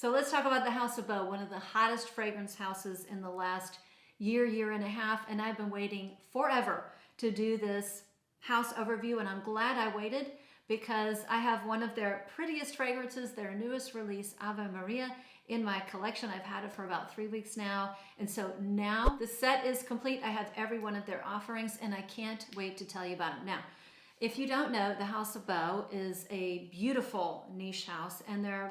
So let's talk about the House of Beau, one of the hottest fragrance houses in the last year and a half, and I've been waiting forever to do this house overview, and I'm glad I waited because I have one of their prettiest fragrances, their newest release, Ave Maria, in my collection. I've had it for about 3 weeks now, and so now the set is complete. I have every one of their offerings, and I can't wait to tell you about it. Now, if you don't know, the House of Beau is a beautiful niche house, and their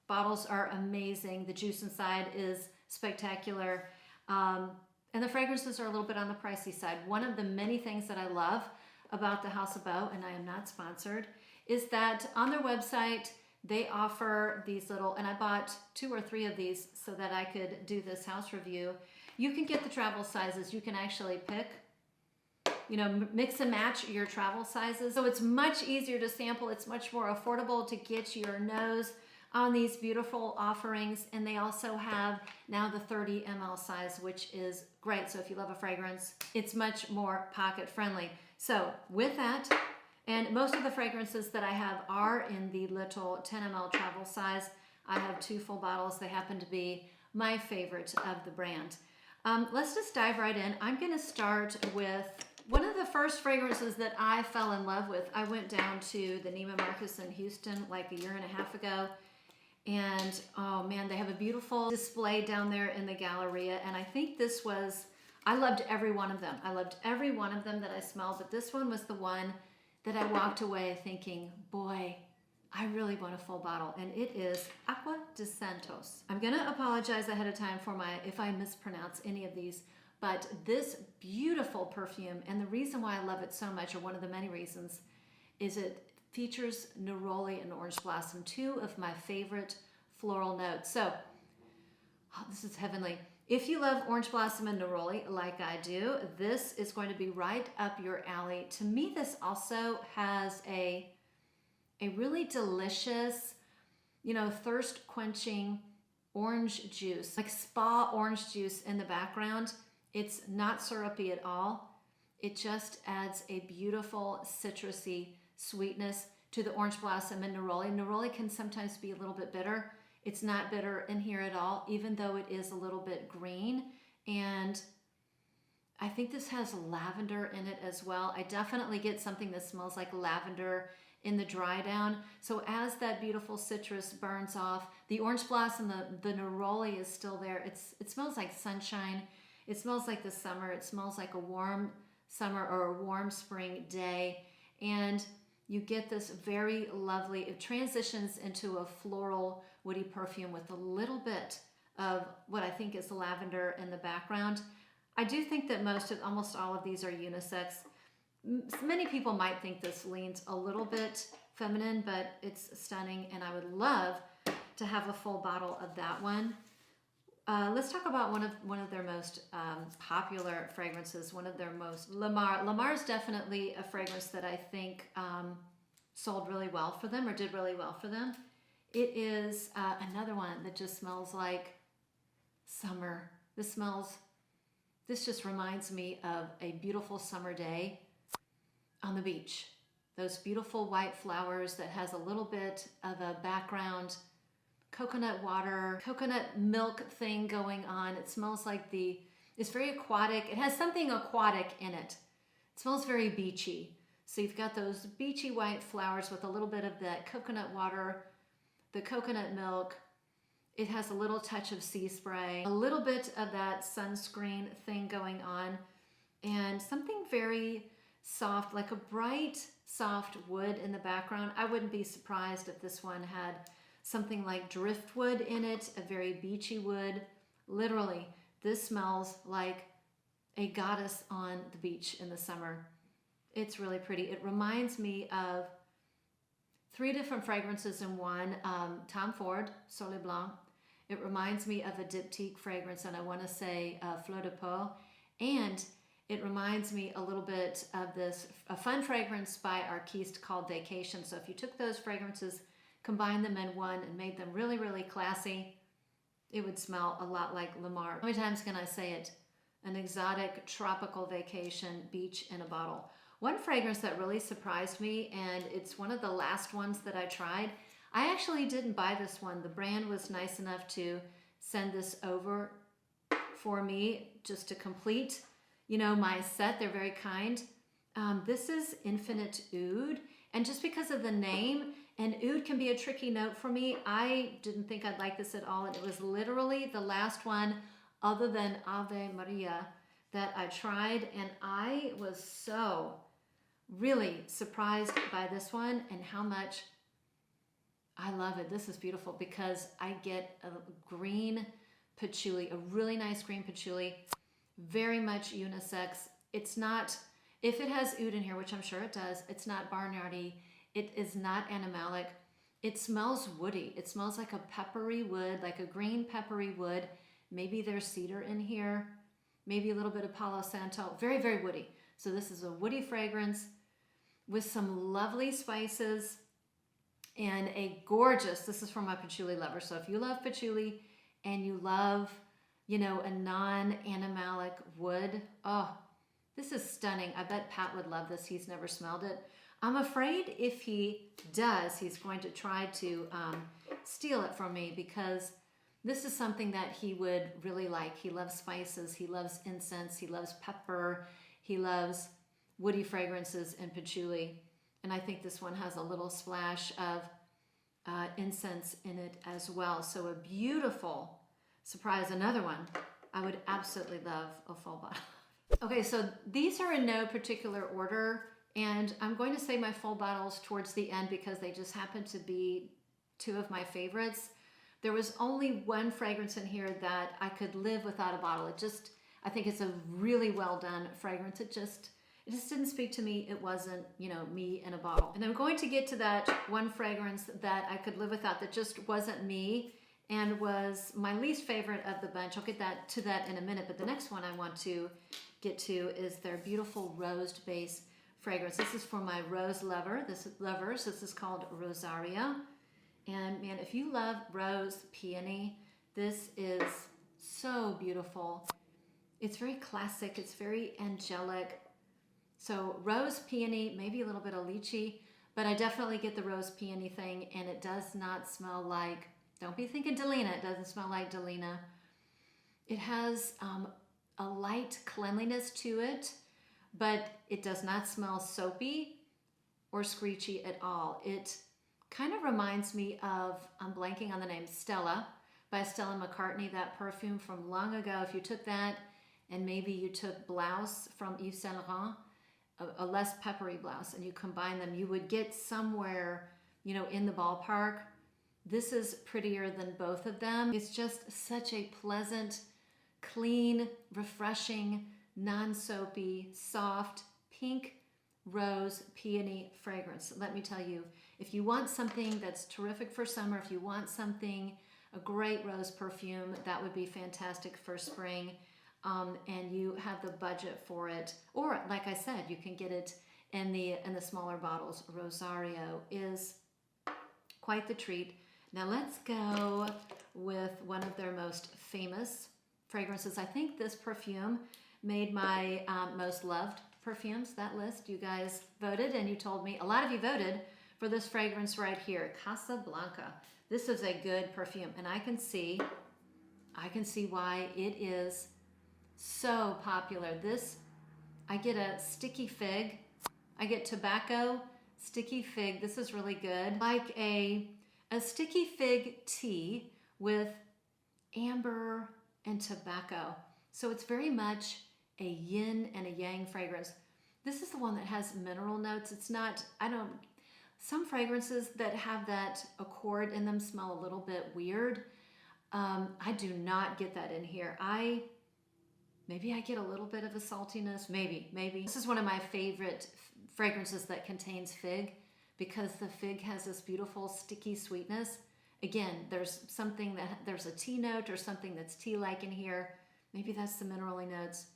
bottles are amazing. The juice inside is spectacular. And the fragrances are a little bit on the pricey side. One of the many things that I love about the House of Beau, and I am not sponsored, is that on their website, they offer these little, and I bought 2 or 3 of these so that I could do this house review. You can get the travel sizes. You can actually pick, mix and match your travel sizes. So it's much easier to sample. It's much more affordable to get your nose on these beautiful offerings. And they also have now the 30 ml size, which is great. So if you love a fragrance, it's much more pocket friendly. So with that, and most of the fragrances that I have are in the little 10 ml travel size. I have 2 full bottles. They happen to be my favorite of the brand. Let's just dive right in. I'm gonna start with one of the first fragrances that I fell in love with. I went down to the Neiman Marcus in Houston like a 1.5 years ago. And oh man, they have a beautiful display down there in the Galleria. And I think this was, I loved every one of them. I loved every one of them that I smelled, but this one was the one that I walked away thinking, boy, I really want a full bottle. And it is Agua De Santos. I'm gonna apologize ahead of time for if I mispronounce any of these, but this beautiful perfume, and the reason why I love it so much, or one of the many reasons, is it features neroli and orange blossom, 2 of my favorite floral notes. So, this is heavenly. If you love orange blossom and neroli like I do, this is going to be right up your alley. To me, this also has a really delicious, thirst quenching orange juice, like spa orange juice in the background. It's not syrupy at all. It just adds a beautiful citrusy sweetness to the orange blossom and neroli. Neroli can sometimes be a little bit bitter. It's not bitter in here at all, even though it is a little bit green. And I think this has lavender in it as well. I definitely get something that smells like lavender in the dry down. So as that beautiful citrus burns off, the orange blossom, the neroli is still there. It smells like sunshine. It smells like the summer. It smells like a warm summer or a warm spring day. And you get this very lovely, it transitions into a floral, woody perfume with a little bit of what I think is lavender in the background. I do think that almost all of these are unisex. Many people might think this leans a little bit feminine, but it's stunning, and I would love to have a full bottle of that one. Let's talk about one of their most popular fragrances, one of their most, Lamar. Lamar is definitely a fragrance that I think sold really well for them, or did really well for them. It is another one that just smells like summer. This just reminds me of a beautiful summer day on the beach. Those beautiful white flowers that has a little bit of a background coconut water, coconut milk thing going on. It smells like it's very aquatic. It has something aquatic in it. It smells very beachy. So you've got those beachy white flowers with a little bit of that coconut water, the coconut milk. It has a little touch of sea spray, a little bit of that sunscreen thing going on, and something very soft, like a bright, soft wood in the background. I wouldn't be surprised if this one had something like driftwood in it, a very beachy wood. Literally, this smells like a goddess on the beach in the summer. It's really pretty. It reminds me of 3 different fragrances in one. Tom Ford, Soleil Blanc. It reminds me of a diptyque fragrance, and I want to say Fleur de Peau. And it reminds me a little bit of a fun fragrance by Artiste called Vacation. So if you took those fragrances, combined them in one, and made them really, really classy, it would smell a lot like Lamar. How many times can I say it? An exotic tropical vacation beach in a bottle. One fragrance that really surprised me, and it's one of the last ones that I tried. I actually didn't buy this one. The brand was nice enough to send this over for me just to complete, you know, my set. They're very kind. This is Infinitoud, and just because of the name, and oud can be a tricky note for me, I didn't think I'd like this at all, and it was literally the last one other than Ave Maria that I tried, and I was so really surprised by this one and how much I love it. This is beautiful because I get a green patchouli, a really nice green patchouli, very much unisex. It's not, if it has oud in here, which I'm sure it does, it's not barnyardy. It is not animalic. It smells woody. It smells like a peppery wood, like a green peppery wood. Maybe there's cedar in here, maybe a little bit of Palo Santo. Very, very woody. So this is a woody fragrance with some lovely spices and a gorgeous, this is for my patchouli lover. So if you love patchouli and you love, you know, a non-animalic wood, oh, this is stunning. I bet Pat would love this. He's never smelled it. I'm afraid if he does, he's going to try to steal it from me because this is something that he would really like. He loves spices, he loves incense, he loves pepper, he loves woody fragrances and patchouli. And I think this one has a little splash of incense in it as well. So a beautiful surprise. Another one I would absolutely love a full bottle. Okay, so these are in no particular order, and I'm going to say my full bottles towards the end because they just happen to be two of my favorites. There was only one fragrance in here that I could live without a bottle. It just, I think it's a really well done fragrance. It just didn't speak to me. It wasn't, you know, me in a bottle. And I'm going to get to that one fragrance that I could live without that just wasn't me and was my least favorite of the bunch. I'll get to that in a minute, but the next one I want to get to is their beautiful rosed base fragrance. This is for my rose lovers. This is called Rosario. And man, if you love rose peony, this is so beautiful. It's very classic. It's very angelic. So rose peony, maybe a little bit of lychee, but I definitely get the rose peony thing, and it does not smell like, don't be thinking Delina. It doesn't smell like Delina. It has a light cleanliness to it, but it does not smell soapy or screechy at all. It kind of reminds me of, I'm blanking on the name, Stella by Stella McCartney, that perfume from long ago. If you took that and maybe you took Blouse from Yves Saint Laurent, a less peppery blouse, and you combine them, you would get somewhere, you know, in the ballpark. This is prettier than both of them. It's just such a pleasant, clean, refreshing, non-soapy, soft, pink rose peony fragrance. Let me tell you, if you want something that's terrific for summer, if you want something, a great rose perfume, that would be fantastic for spring. And you have the budget for it, or like I said, you can get it in the smaller bottles. Rosario is quite the treat. Now let's go with one of their most famous fragrances. I think this perfume made my most loved perfumes, that list. You guys voted, and you told me, a lot of you voted for this fragrance right here, Casa Blanca. This is a good perfume, and I can see why it is so popular. This, I get a sticky fig. I get tobacco, sticky fig. This is really good. Like a sticky fig tea with amber and tobacco. So it's very much a yin and a yang fragrance. This is the one that has mineral notes. It's not, some fragrances that have that accord in them smell a little bit weird. I do not get that in here. Maybe I get a little bit of a saltiness, maybe. This is one of my favorite fragrances that contains fig because the fig has this beautiful sticky sweetness. Again, there's a tea note or something that's tea-like in here. Maybe that's the minerally notes.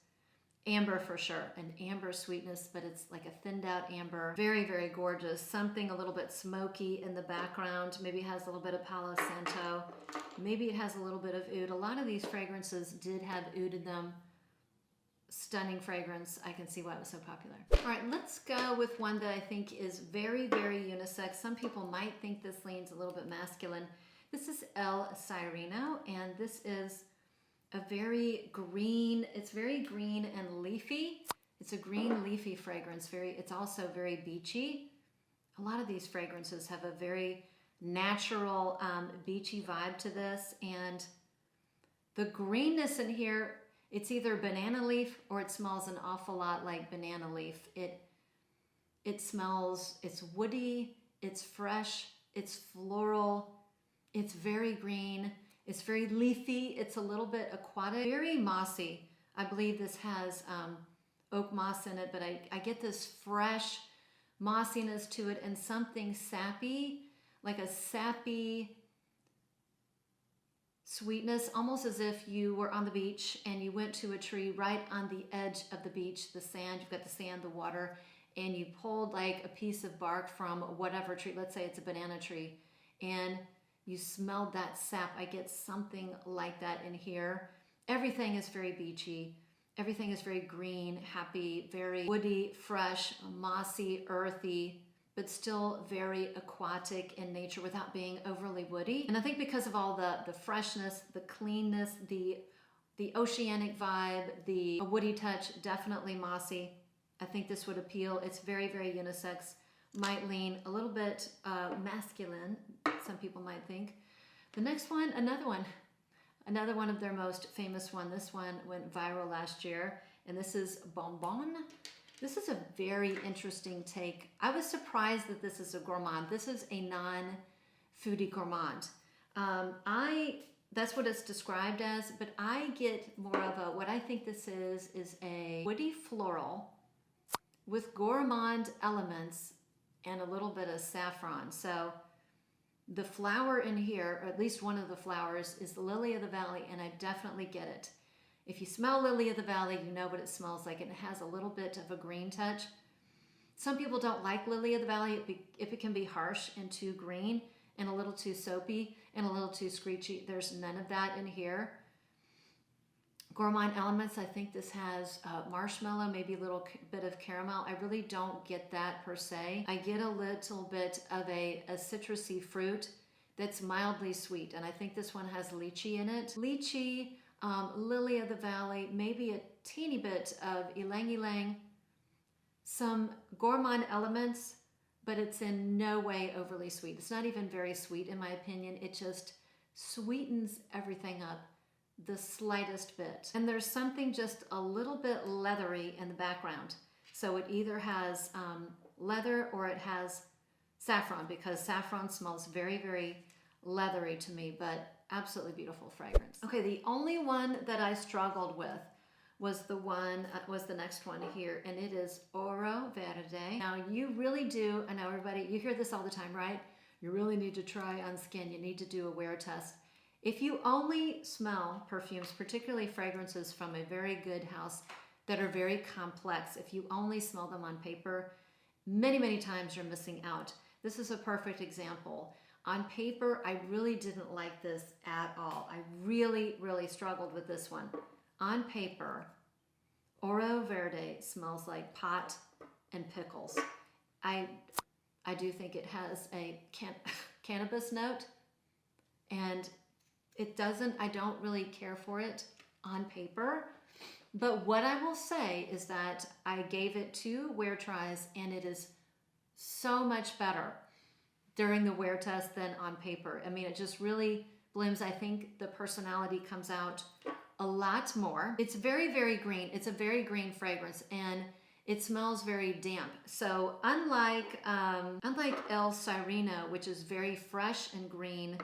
Amber for sure, an amber sweetness, but it's like a thinned out amber. Very, very gorgeous. Something a little bit smoky in the background. Maybe it has a little bit of Palo Santo. Maybe it has a little bit of oud. A lot of these fragrances did have oud in them. stunning fragrance. I can see why it was so popular. All right, let's go with one that I think is very, very unisex. Some people might think this leans a little bit masculine. This is El Sireno, and this is a very green, it's very green and leafy. It's a green leafy fragrance. It's also very beachy. A lot of these fragrances have a very natural beachy vibe to this, and the greenness in here, it's either banana leaf or it smells an awful lot like banana leaf. It smells, it's woody, it's fresh, it's floral, it's very green, it's very leafy, it's a little bit aquatic, very mossy. I believe this has oak moss in it, but I get this fresh mossiness to it and something sappy, like a sappy sweetness, almost as if you were on the beach and you went to a tree right on the edge of the beach, the sand, you've got the sand, the water, and you pulled like a piece of bark from whatever tree, let's say it's a banana tree, and you smelled that sap. I get something like that in here. Everything is very beachy. Everything is very green, happy, very woody, fresh, mossy, earthy, but still very aquatic in nature without being overly woody. And I think because of all the freshness, the cleanness, the oceanic vibe, the woody touch, definitely mossy. I think this would appeal. It's very, very unisex. Might lean a little bit masculine, some people might think. The next one, another one of their most famous one. This one went viral last year, and this is Bombon. This is a very interesting take. I was surprised that this is a gourmand. This is a non-foodie gourmand. That's what it's described as, but I get more of a, what I think this is a woody floral with gourmand elements and a little bit of saffron. So the flower in here, or at least one of the flowers, is the lily of the valley, and I definitely get it. If you smell lily of the valley, you know what it smells like, and it has a little bit of a green touch. Some people don't like lily of the valley if it can be harsh and too green and a little too soapy and a little too screechy. There's none of that in here. Gourmand elements, I think this has marshmallow, maybe a little bit of caramel. I really don't get that per se. I get a little bit of a citrusy fruit that's mildly sweet, and I think this one has lychee in it. Lychee, lily of the valley, maybe a teeny bit of ylang ylang, some gourmand elements, but it's in no way overly sweet. It's not even very sweet in my opinion. It just sweetens everything up the slightest bit. And there's something just a little bit leathery in the background. So it either has leather or it has saffron, because saffron smells very, very leathery to me, but absolutely beautiful fragrance. Okay, the only one that I struggled with was the next one here, and it is Oro Verde. Now you really do, I know everybody, you hear this all the time, right? You really need to try on skin. You need to do a wear test. If you only smell perfumes, particularly fragrances from a very good house that are very complex, if you only smell them on paper, many, many times you're missing out. This is a perfect example. On paper, I really didn't like this at all. I really, really struggled with this one. On paper, Oro Verde smells like pot and pickles. I do think it has a cannabis note, and I don't really care for it on paper. But what I will say is that I gave it 2 wear tries, and it is so much better during the wear test than on paper. I mean, it just really blooms. I think the personality comes out a lot more. It's very, very green. It's a very green fragrance, and it smells very damp. So unlike El Sireno, which is very fresh and green,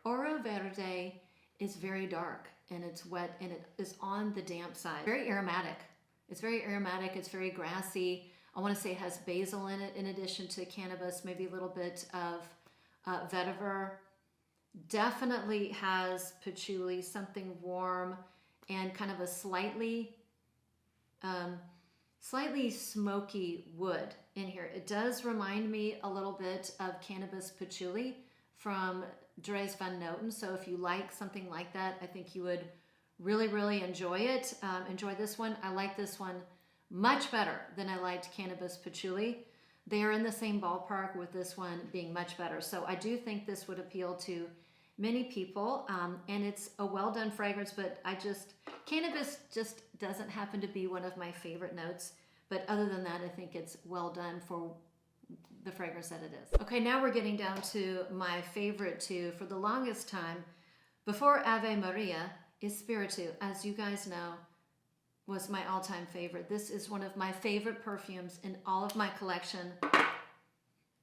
Oro Verde is very dark and it's wet and it is on the damp side. Very aromatic. It's very aromatic. It's very grassy. I want to say it has basil in it in addition to cannabis, maybe a little bit of vetiver. Definitely has patchouli, something warm and kind of a slightly smoky wood in here. It does remind me a little bit of cannabis patchouli from Dries Van Noten. So if you like something like that, I think you would Really enjoy it. Enjoy this one. I like this one much better than I liked Cannabis Patchouli. They are in the same ballpark with this one being much better. So I do think this would appeal to many people, and it's a well done fragrance, but cannabis just doesn't happen to be one of my favorite notes. But other than that, I think it's well done for the fragrance that it is. Okay, now we're getting down to my favorite two. For the longest time, before Ave Maria, Espiritu, as you guys know, was my all-time favorite. This is one of my favorite perfumes in all of my collection.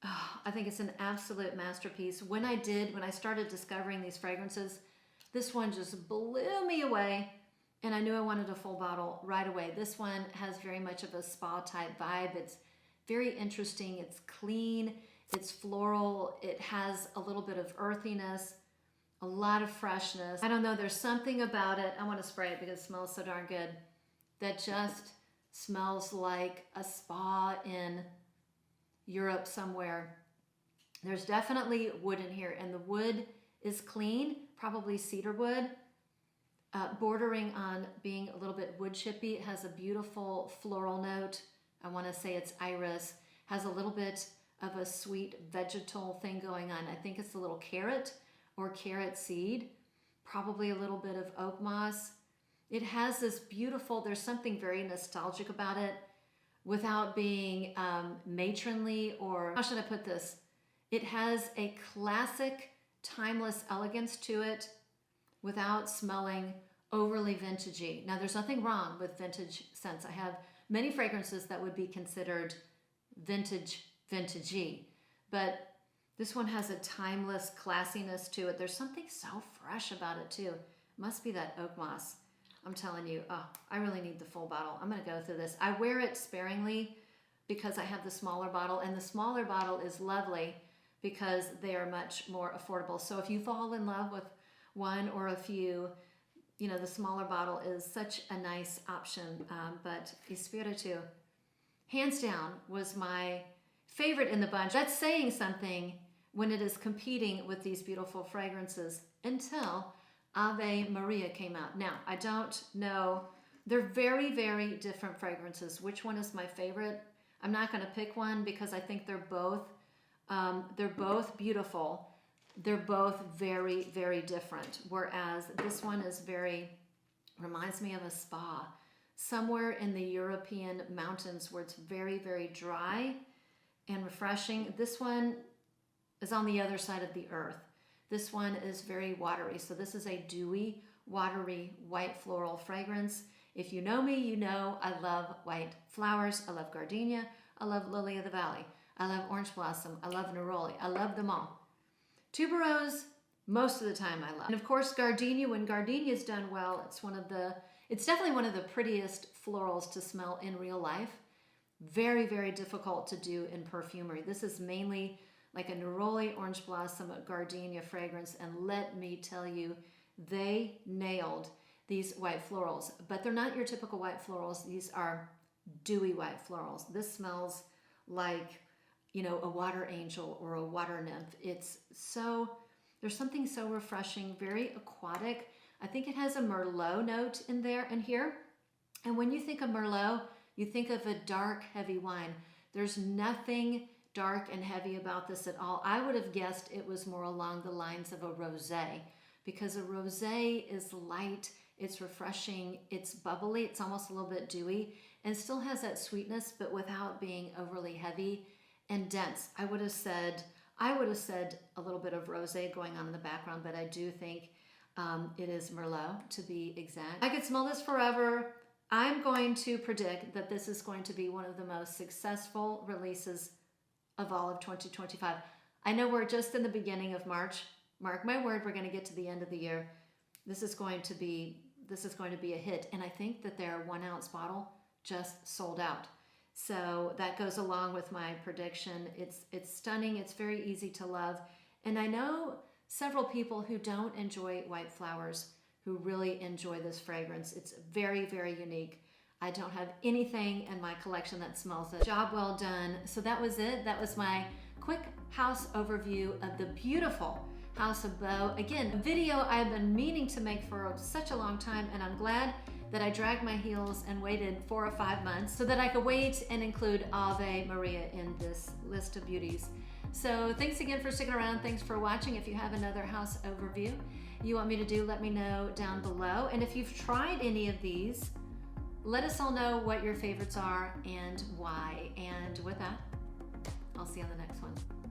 Oh, I think it's an absolute masterpiece. When I started discovering these fragrances, this one just blew me away, and I knew I wanted a full bottle right away. This one has very much of a spa type vibe. It's very interesting. It's clean. It's floral. It has a little bit of earthiness, a lot of freshness. I don't know, there's something about it. I want to spray it because it smells so darn good. That just smells like a spa in Europe somewhere. There's definitely wood in here, and the wood is clean, probably cedar wood, bordering on being a little bit wood chippy. It has a beautiful floral note. I want to say it's iris. Has a little bit of a sweet vegetal thing going on. I think it's a little carrot or carrot seed, probably a little bit of oak moss. It has this beautiful, there's something very nostalgic about it without being matronly, or how should I put this? It has a classic, timeless elegance to it without smelling overly vintagey. Now, there's nothing wrong with vintage scents. I have many fragrances that would be considered vintagey, but this one has a timeless classiness to it. There's something so fresh about it too. Must be that oak moss. I'm telling you, oh, I really need the full bottle. I'm gonna go through this. I wear it sparingly because I have the smaller bottle, and the smaller bottle is lovely because they are much more affordable. So if you fall in love with one or a few, you know, the smaller bottle is such a nice option. But Espiritu, hands down, was my favorite in the bunch. That's saying something when it is competing with these beautiful fragrances until Ave Maria came out. Now, I don't know. They're very different fragrances. Which one is my favorite? I'm not going to pick one because I think they're both beautiful. They're both very different. Whereas this one is reminds me of a spa somewhere in the European mountains where it's very dry and refreshing. This one is on the other side of the earth. This one is very watery. So this is a dewy, watery, white floral fragrance. If you know me, you know I love white flowers. I love gardenia. I love lily of the valley. I love orange blossom. I love neroli. I love them all. Tuberose, most of the time I love. And of course, gardenia, when gardenia is done well, it's definitely one of the prettiest florals to smell in real life. Very difficult to do in perfumery. This is mainly like a neroli, orange blossom, a gardenia fragrance, and let me tell you, they nailed these white florals. But they're not your typical white florals. These are dewy white florals. This smells like, you know, a water angel or a water nymph. There's something so refreshing, very aquatic. I think it has a Merlot note in there and here. And when you think of Merlot, you think of a dark, heavy wine. There's nothing dark and heavy about this at all. I would have guessed it was more along the lines of a rosé, because a rosé is light, it's refreshing, it's bubbly, it's almost a little bit dewy, and still has that sweetness, but without being overly heavy and dense. I would have said a little bit of rosé going on in the background, but I do think it is Merlot, to be exact. I could smell this forever. I'm going to predict that this is going to be one of the most successful releases of all of 2025. I know we're just in the beginning of March. Mark my word, we're going to get to the end of the year. This is going to be a hit, and I think that their 1 ounce bottle just sold out. So that goes along with my prediction. It's stunning. It's very easy to love, and I know several people who don't enjoy white flowers who really enjoy this fragrance. It's very unique. I don't have anything in my collection that smells it. Job well done. So that was it. That was my quick house overview of the beautiful House of Beau. Again, a video I've been meaning to make for such a long time, and I'm glad that I dragged my heels and waited 4 or 5 months so that I could wait and include Ave Maria in this list of beauties. So thanks again for sticking around. Thanks for watching. If you have another house overview you want me to do, let me know down below. And if you've tried any of these, let us all know what your favorites are and why. And with that, I'll see you on the next one.